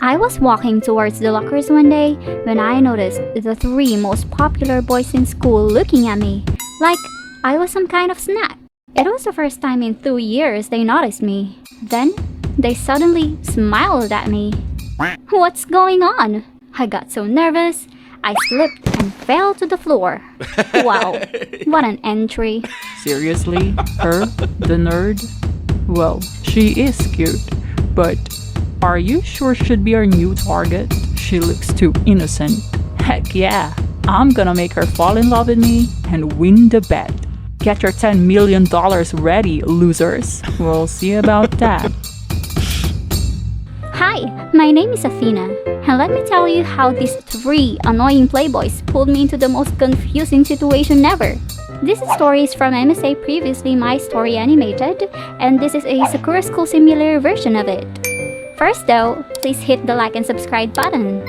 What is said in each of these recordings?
I was walking towards the lockers one day when I noticed the three most popular boys in school looking at me like I was some kind of snack. It was the first time in 2 years they noticed me. Then, they suddenly smiled at me. What's going on? I got so nervous, I slipped and fell to the floor. Wow, what an entry. Seriously? Her? The nerd? Well, she is cute, but are you sure she'd be our new target? She looks too innocent. Heck yeah, I'm gonna make her fall in love with me and win the bet. Get your $10 million ready, losers. We'll see about that. Hi, my name is Athena, and let me tell you how these three annoying playboys pulled me into the most confusing situation ever. This story is from MSA Previously My Story Animated, and this is a Sakura School Simulator version of it. First though, please hit the like and subscribe button.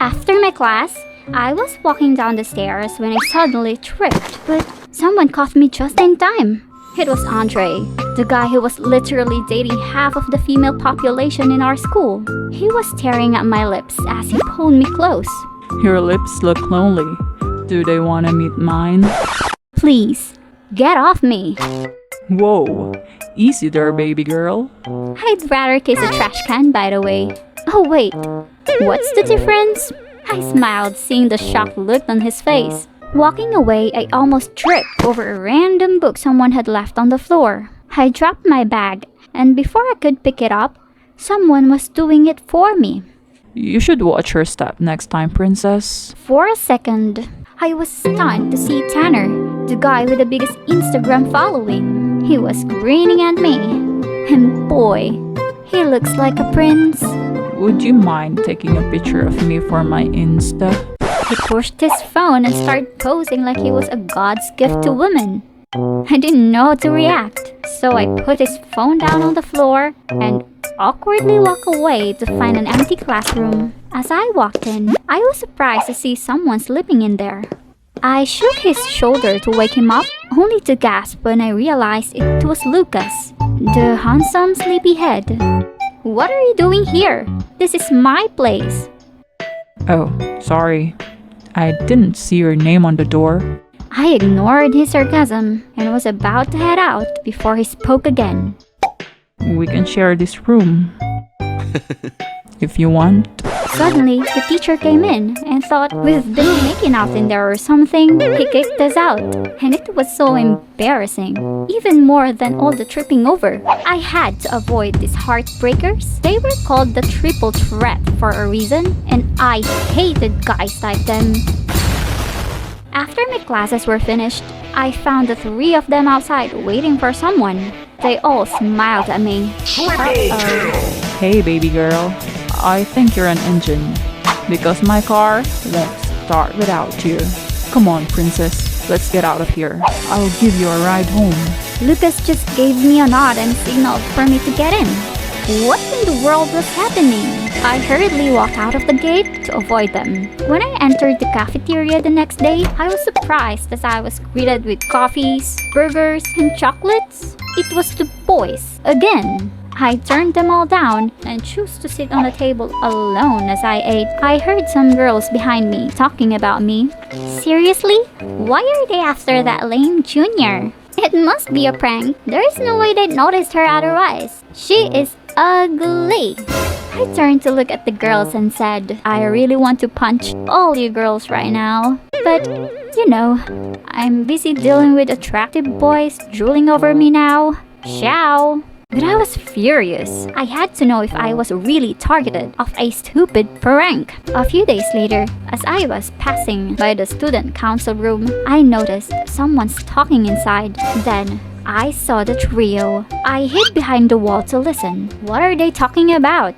After my class, I was walking down the stairs when I suddenly tripped, but someone caught me just in time. It was Andre, the guy who was literally dating half of the female population in our school. He was staring at my lips as he pulled me close. Your lips look lonely. Do they want to meet mine? Please, get off me. Whoa, easy there, baby girl. I'd rather kiss a trash can, by the way. Oh wait, what's the difference? I smiled, seeing the shocked look on his face. Walking away, I almost tripped over a random book someone had left on the floor. I dropped my bag, and before I could pick it up, someone was doing it for me. You should watch your step next time, princess. For a second, I was stunned to see Tanner, the guy with the biggest Instagram following. He was grinning at me, and boy, he looks like a prince. Would you mind taking a picture of me for my Insta? He pushed his phone and started posing like he was a god's gift to women. I didn't know how to react, so I put his phone down on the floor and awkwardly walked away to find an empty classroom. As I walked in, I was surprised to see someone sleeping in there. I shook his shoulder to wake him up, only to gasp when I realized it was Lucas, the handsome sleepyhead. What are you doing here? This is my place. Oh, sorry. I didn't see your name on the door. I ignored his sarcasm and was about to head out before he spoke again. We can share this room. If you want. Suddenly, the teacher came in and thought we've been making out in there or something. He kicked us out, and it was so embarrassing, even more than all the tripping over. I had to avoid these heartbreakers. They were called the triple threat for a reason, and I hated guys like them. After my classes were finished, I found the three of them outside waiting for someone. They all smiled at me. Uh-oh. Hey, baby girl. I think you're an engine, because my car won't start without you. Come on, princess, let's get out of here. I'll give you a ride home. Lucas just gave me a nod and signaled for me to get in. What in the world was happening? I hurriedly walked out of the gate to avoid them. When I entered the cafeteria the next day, I was surprised as I was greeted with coffees, burgers, and chocolates. It was the boys again. I turned them all down and chose to sit on a table alone as I ate. I heard some girls behind me talking about me. Seriously? Why are they after that lame junior? It must be a prank. There is no way they'd notice her otherwise. She is ugly. I turned to look at the girls and said, I really want to punch all you girls right now. But, you know, I'm busy dealing with attractive boys drooling over me now. Ciao. But I was furious. I had to know if I was really targeted of a stupid prank. A few days later, as I was passing by the student council room, I noticed someone's talking inside. Then, I saw the trio. I hid behind the wall to listen. What are they talking about?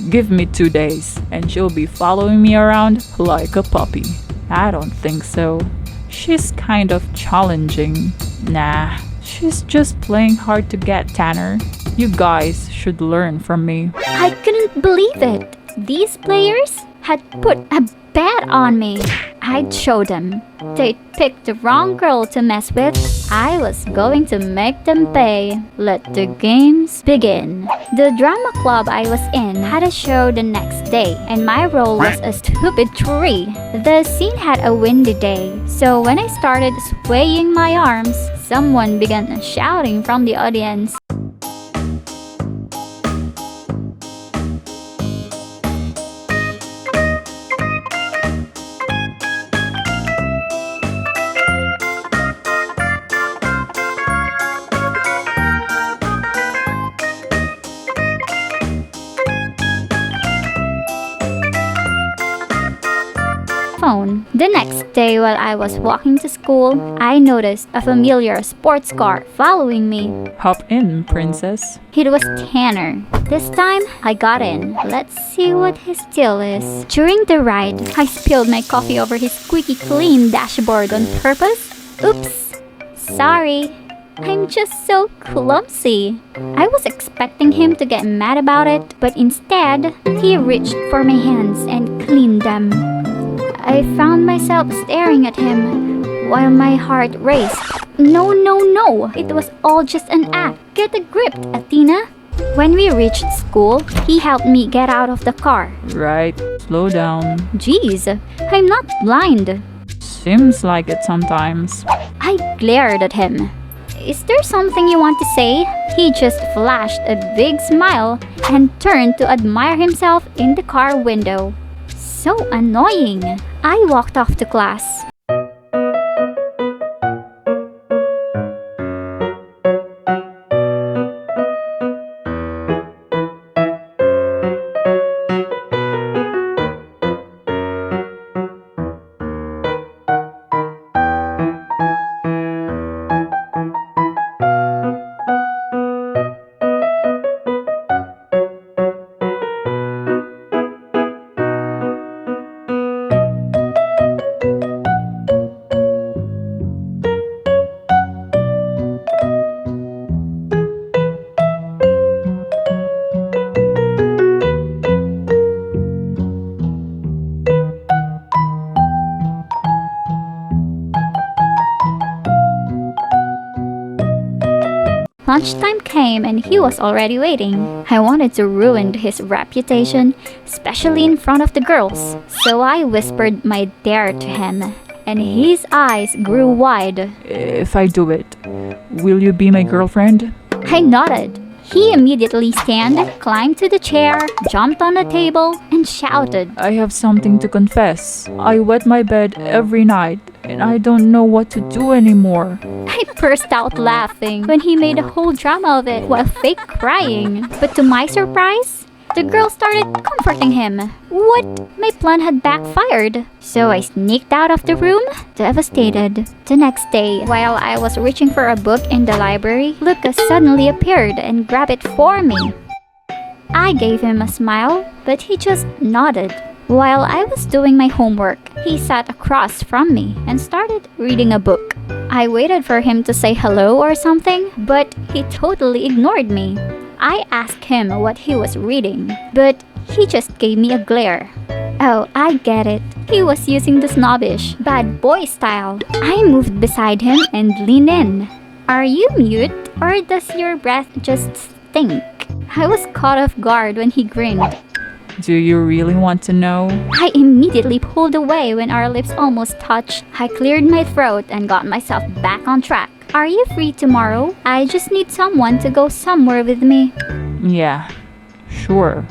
Give me 2 days, and she'll be following me around like a puppy. I don't think so. She's kind of challenging. Nah, she's just playing hard to get, Tanner. You guys should learn from me. I couldn't believe it. These players had put a bet on me. I'd show them. They picked the wrong girl to mess with. I was going to make them pay. Let the games begin. The drama club I was in had a show the next day, and my role was a stupid tree. The scene had a windy day, so when I started swaying my arms, someone began shouting from the audience. The next day while I was walking to school, I noticed a familiar sports car following me. Hop in, princess. It was Tanner. This time, I got in. Let's see what his deal is. During the ride, I spilled my coffee over his squeaky clean dashboard on purpose. Oops. Sorry. I'm just so clumsy. I was expecting him to get mad about it, but instead, he reached for my hands and cleaned them. I found myself staring at him while my heart raced. No, no, no! It was all just an act. Get a grip, Athena. When we reached school, he helped me get out of the car. Right, slow down. Jeez, I'm not blind. Seems like it sometimes. I glared at him. Is there something you want to say? He just flashed a big smile and turned to admire himself in the car window. So annoying. I walked off to class. Lunchtime came and he was already waiting. I wanted to ruin his reputation, especially in front of the girls. So I whispered my dare to him, and his eyes grew wide. If I do it, will you be my girlfriend? I nodded. He immediately climbed to the chair, jumped on the table, and shouted. I have something to confess. I wet my bed every night, and I don't know what to do anymore. I burst out laughing when he made a whole drama of it while fake crying. But to my surprise, the girl started comforting him. What? My plan had backfired. So I sneaked out of the room, devastated. The next day, while I was reaching for a book in the library, Lucas suddenly appeared and grabbed it for me. I gave him a smile, but he just nodded. While I was doing my homework, he sat across from me and started reading a book. I waited for him to say hello or something, but he totally ignored me. I asked him what he was reading, but he just gave me a glare. Oh, I get it. He was using the snobbish, bad boy style. I moved beside him and leaned in. Are you mute, or does your breath just stink? I was caught off guard when he grinned. Do you really want to know? I immediately pulled away when our lips almost touched. I cleared my throat and got myself back on track. Are you free tomorrow? I just need someone to go somewhere with me. Yeah, sure.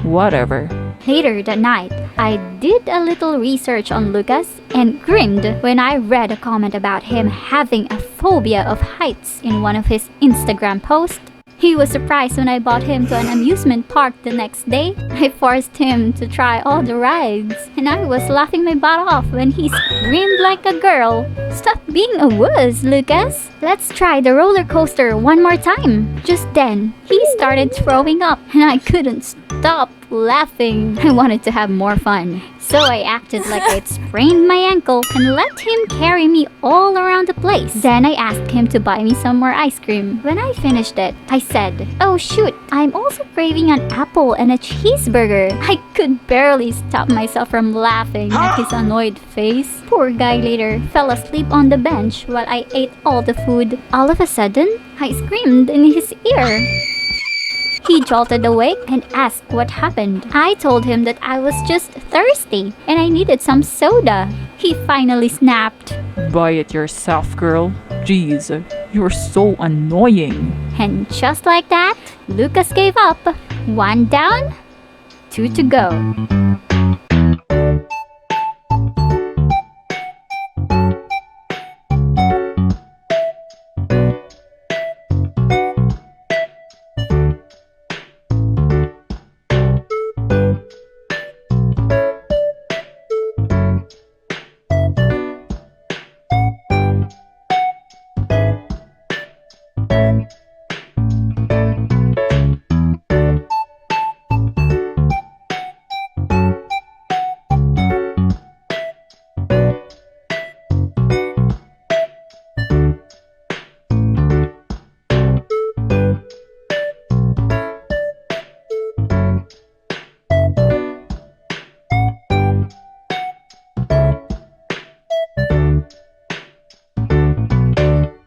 Whatever. Later that night, I did a little research on Lucas and grinned when I read a comment about him having a phobia of heights in one of his Instagram posts. He was surprised when I brought him to an amusement park the next day. I forced him to try all the rides, and I was laughing my butt off when he screamed like a girl. Stop being a wuss, Lucas. Let's try the roller coaster one more time. Just then, he started throwing up, and I couldn't stop laughing. I wanted to have more fun. So I acted like I'd sprained my ankle and let him carry me all around the place. Then I asked him to buy me some more ice cream. When I finished it, I said, "Oh shoot, I'm also craving an apple and a cheeseburger." I could barely stop myself from laughing at his annoyed face. Poor guy later fell asleep on the bench while I ate all the food. All of a sudden, I screamed in his ear. He jolted awake and asked what happened. I told him that I was just thirsty and I needed some soda. He finally snapped. Buy it yourself, girl. Jeez, you're so annoying. And just like that, Lucas gave up. 1 down, 2 to go.